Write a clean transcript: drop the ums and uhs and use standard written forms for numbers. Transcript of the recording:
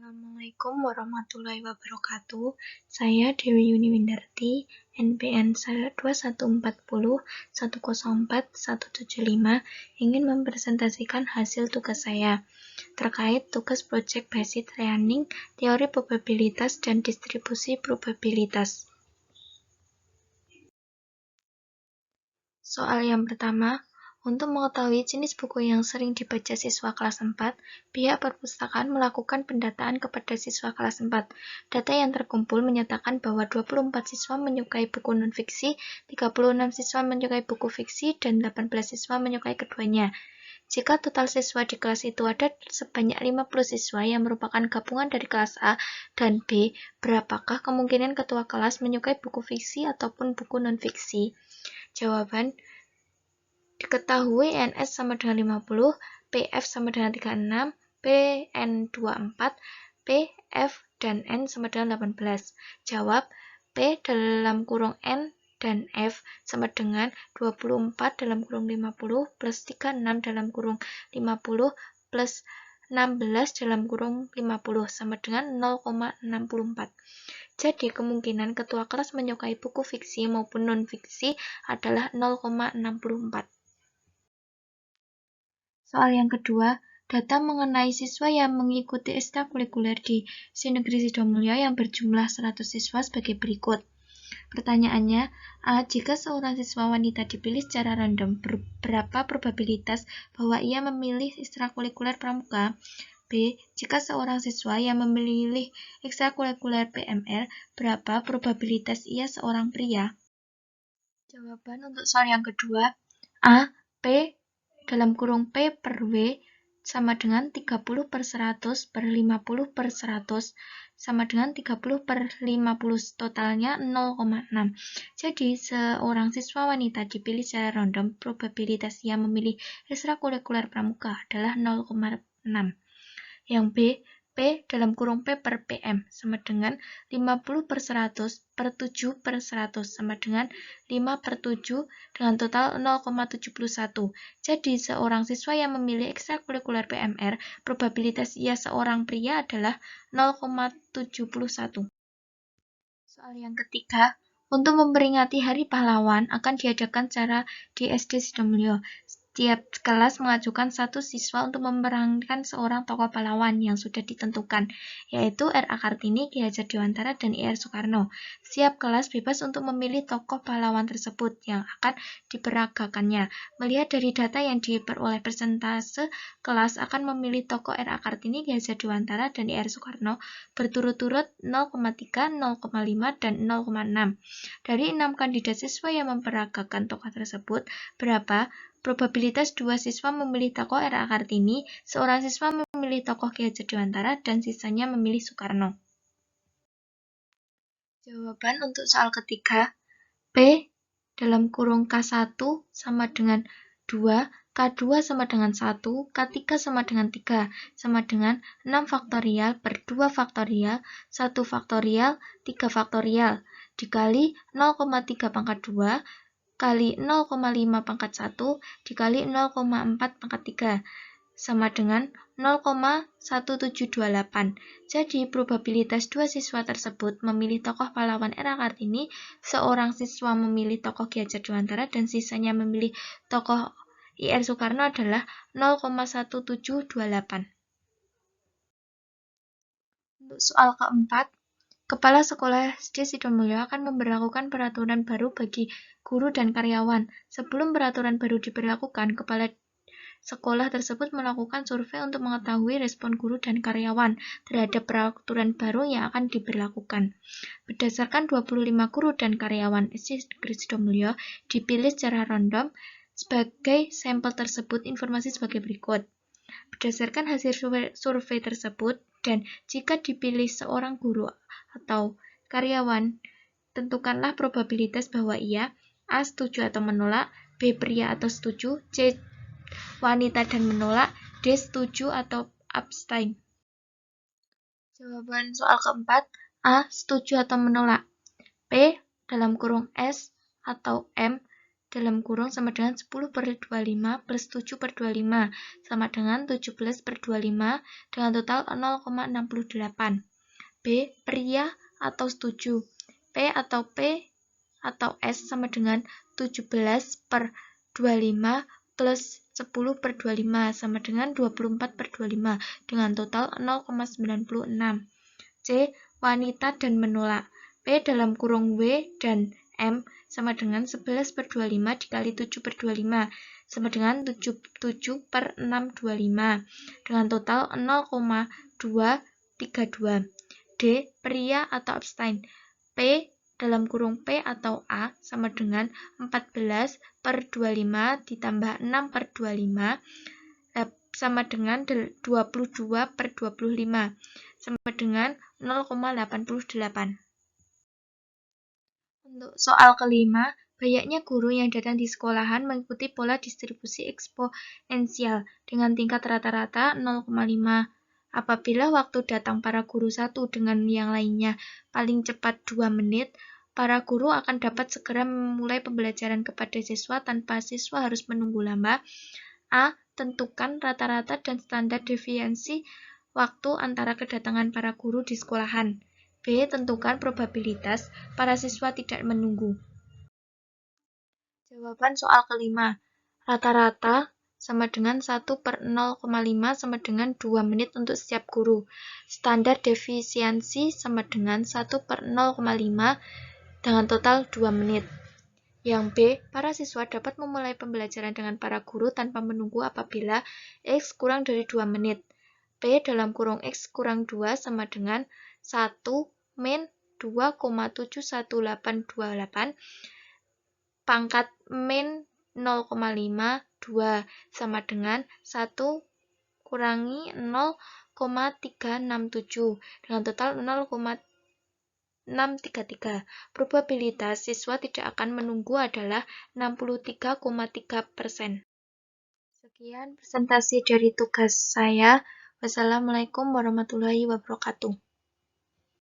Assalamualaikum warahmatullahi wabarakatuh. Saya Dewi Yuni Windarti, NPN 2140104175, ingin mempresentasikan hasil tugas saya terkait tugas Project Based Learning, Teori Probabilitas dan Distribusi Probabilitas. Soal yang pertama, untuk mengetahui jenis buku yang sering dibaca siswa kelas 4, pihak perpustakaan melakukan pendataan kepada siswa kelas 4. Data yang terkumpul menyatakan bahwa 24 siswa menyukai buku non-fiksi, 36 siswa menyukai buku fiksi, dan 18 siswa menyukai keduanya. Jika total siswa di kelas itu ada sebanyak 50 siswa yang merupakan gabungan dari kelas A dan B, berapakah kemungkinan ketua kelas menyukai buku fiksi ataupun buku non-fiksi? Jawaban: diketahui NS sama dengan 50, PF sama dengan 36, PN 24, PF dan N sama dengan 18. Jawab: P dalam kurung N dan F sama dengan 24 dalam kurung 50 plus 36 dalam kurung 50 plus 16 dalam kurung 50 sama dengan 0,64. Jadi kemungkinan ketua kelas menyukai buku fiksi maupun non-fiksi adalah 0,64. Soal yang kedua, data mengenai siswa yang mengikuti ekstrakurikuler di SD Negeri Sidomulyo yang berjumlah 100 siswa sebagai berikut. Pertanyaannya, A. Jika seorang siswa wanita dipilih secara random, berapa probabilitas bahwa ia memilih ekstrakurikuler pramuka? B. Jika seorang siswa yang memilih ekstrakurikuler PMR, berapa probabilitas ia seorang pria? Jawaban untuk soal yang kedua, A. P dalam kurung P per W sama dengan 30/100 per 50/100 sama dengan 30/50, totalnya 0,6. Jadi, seorang siswa wanita dipilih secara random, probabilitas ia memilih ekstrakurikuler pramuka adalah 0,6. Yang B, P dalam kurung P per PM sama dengan 50/100 per 7/100 sama dengan 5/7 dengan total 0,71. Jadi, seorang siswa yang memilih ekstrakurikuler PMR, probabilitas ia seorang pria adalah 0,71. Soal yang ketiga, untuk memperingati Hari Pahlawan akan diadakan secara di SD Sidomulyo. Setiap kelas mengajukan satu siswa untuk memerankan seorang tokoh pahlawan yang sudah ditentukan, yaitu R.A. Kartini, Ki Hajar Dewantara, dan I.R. Soekarno. Setiap kelas bebas untuk memilih tokoh pahlawan tersebut yang akan diperagakannya. Melihat dari data yang diperoleh, persentase kelas akan memilih tokoh R.A. Kartini, Ki Hajar Dewantara, dan I.R. Soekarno berturut-turut 0,3, 0,5, dan 0,6. Dari 6 kandidat siswa yang memperagakan tokoh tersebut, berapa probabilitas 2 siswa memilih tokoh R.A. Kartini, seorang siswa memilih tokoh Ki Hajar Dewantara, dan sisanya memilih Soekarno? Jawaban untuk soal ketiga, P dalam kurung K1 sama dengan 2, K2 sama dengan 1, K3 sama dengan 3, sama dengan 6 faktorial per 2 faktorial, 1 faktorial, 3 faktorial, dikali 0,3 pangkat 2, kali 0,5 pangkat 1, dikali 0,4 pangkat 3, sama dengan 0,1728. Jadi, probabilitas 2 siswa tersebut memilih tokoh pahlawan R.A. Kartini, seorang siswa memilih tokoh Ki Hajar Dewantara, dan sisanya memilih tokoh I.R. Soekarno adalah 0,1728. Untuk soal keempat, Kepala Sekolah SD Sidomulyo akan memberlakukan peraturan baru bagi guru dan karyawan. Sebelum peraturan baru diberlakukan, Kepala Sekolah tersebut melakukan survei untuk mengetahui respon guru dan karyawan terhadap peraturan baru yang akan diberlakukan. Berdasarkan 25 guru dan karyawan SD Negeri Sidomulyo dipilih secara random, sebagai sampel tersebut informasi sebagai berikut. Berdasarkan hasil survei tersebut, dan jika dipilih seorang guru atau karyawan, tentukanlah probabilitas bahwa ia A. Setuju atau menolak, B. Pria atau setuju, C. Wanita dan menolak, D. Setuju atau abstain. Jawaban soal keempat, A. Setuju atau menolak. P dalam kurung S atau M dalam kurung sama dengan 10/25 plus 7/25 sama dengan 17/25 dengan total 0,68. B. Pria atau setuju. P atau S sama dengan 17/25 plus 10/25 sama dengan 24/25 dengan total 0,96. C. Wanita dan menolak. P dalam kurung W dan M sama dengan 11/25 dikali 7/25 sama dengan 7/625 dengan total 0,232. D. Pria atau abstain. P dalam kurung P atau A sama dengan 14/25 ditambah 6/25 sama dengan 22/25 sama dengan 0,88. Untuk soal kelima, banyaknya guru yang datang di sekolahan mengikuti pola distribusi eksponensial dengan tingkat rata-rata 0,5. Apabila waktu datang para guru satu dengan yang lainnya paling cepat 2 menit, para guru akan dapat segera memulai pembelajaran kepada siswa tanpa siswa harus menunggu lama. A. Tentukan rata-rata dan standar deviasi waktu antara kedatangan para guru di sekolahan. B. Tentukan probabilitas para siswa tidak menunggu. Jawaban soal kelima. Rata-rata sama dengan 1/0,5 sama dengan 2 menit untuk setiap guru. Standar defisiensi sama dengan 1/0,5 dengan total 2 menit. Yang B, para siswa dapat memulai pembelajaran dengan para guru tanpa menunggu apabila X kurang dari 2 menit. P dalam kurung X kurang 2 sama dengan 1 min 2,71828 pangkat min 0,5 2 sama dengan 1 kurangi 0,367 dengan total 0,633. Probabilitas siswa tidak akan menunggu adalah 63,3%. Sekian presentasi dari tugas saya. Wassalamualaikum warahmatullahi wabarakatuh.